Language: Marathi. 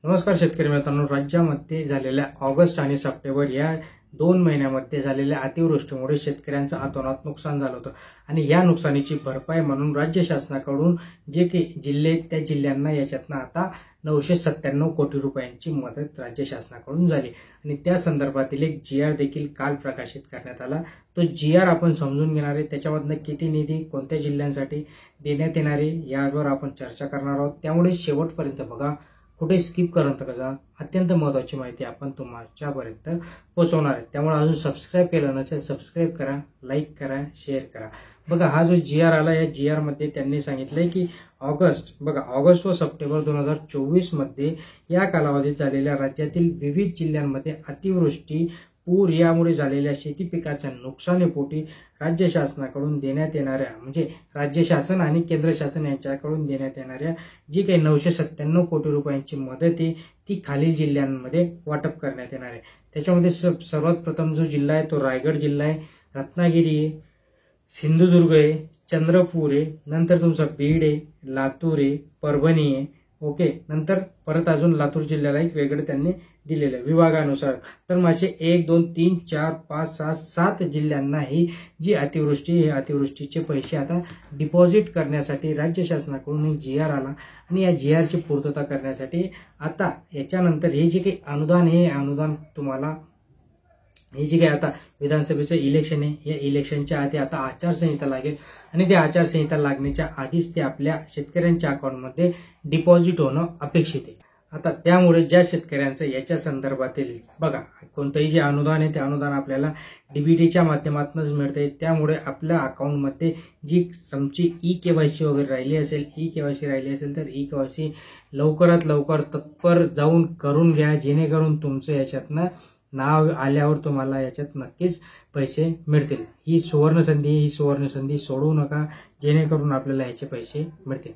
नमस्कार शेतकरी मित्रांनो, राज्यामध्ये झालेल्या ऑगस्ट आणि सप्टेंबर या 2 महिन्यामध्ये झालेल्या अतिवृष्टीमुळे शेतकऱ्यांचं अतोनात नुकसान झालं होतं आणि या नुकसानीची भरपाई म्हणून राज्य शासनाकडून जे काही जिल्हे त्या जिल्ह्यांना याच्यातनं आता 997 कोटी रुपयांची मदत राज्य शासनाकडून झाली आणि त्या संदर्भातील एक GR देखील काल प्रकाशित करण्यात आला। तो GR आपण समजून घेणार आहे, त्याच्यामधनं किती निधी कोणत्या जिल्ह्यांसाठी देण्यात येणार आहे यावर आपण चर्चा करणार आहोत। त्यामुळे शेवटपर्यंत बघा, कुठे स्किप करू नका। अत्यंत महत्त्वाची माहिती आपण तुमच्यापर्यंत पोहोचवणार आहे, त्यामुळे अजून सबस्क्राइब केलं नसेल सबस्क्राइब करा, लाईक करा, शेअर करा। बघा, हा जो GR आला, या GR मध्ये त्यांनी सांगितलंय की ऑगस्ट व सप्टेंबर 2024 मध्ये या कालावधीत झालेल्या राज्यातील विविध जिल्ह्यांमध्ये अतिवृष्टी, पूर यामुळे झालेल्या शेती पिकाच्या नुकसानीपोटी राज्य शासनाकडून देण्यात येणाऱ्या, म्हणजे राज्य शासन आणि केंद्र शासन यांच्याकडून देण्यात येणाऱ्या जी काही 997 कोटी रुपयांची मदत आहे ती खालील जिल्ह्यांमध्ये वाटप करण्यात येणार आहे। त्याच्यामध्ये सर्वात प्रथम जो जिल्हा आहे तो रायगड जिल्हा आहे, रत्नागिरी आहे, सिंधुदुर्ग आहे, चंद्रपूर आहे, नंतर तुमचा बीड आहे, लातूर आहे, परभणी आहे। ओके, नंतर परत अजून लातूर जिल्ह्याला एक वेगळं त्यांनी दिलेलं विभागानुसार। तर माझे 1 2 3 4 5 6 7 जिल्ह्यांना ही जी अतिवृष्टी अतिवृष्टीचे पैसे आता डिपॉझिट करण्यासाठी राज्य शासनाकडून एक GR आला आणि या GR ची पूर्तता करण्यासाठी आता याच्यानंतर हे जे काही अनुदान आहे, अनुदान तुम्हाला हे जे काही आता विधानसभेचं इलेक्शन आहे, या इलेक्शनच्या आधी आता आचारसंहिता लागेल आणि त्या आचारसंहिता लागण्याच्या आधीच ते आपल्या शेतकऱ्यांच्या अकाउंटमध्ये डिपॉझिट होणं अपेक्षित आहे। आता त्यामुळे ज्या शेतकऱ्यांचं याच्या संदर्भातील बघा, कोणतंही जे अनुदान आहे ते अनुदान आपल्याला DBTच्या माध्यमातूनच मिळते, त्यामुळे आपल्या अकाउंटमध्ये जी समची EKYC वगैरे राहिली असेल, EKYC राहिली असेल तर EKYC लवकरात लवकर तत्पर जाऊन करून घ्या, जेणेकरून तुमचं याच्यातनं नाव आल्यावर तुम्हाला याच्यात नक्कीच पैसे मिळतील। ही सुवर्ण संधी सोडू नका, जेणेकरून आपल्याला याचे पैसे मिळतील।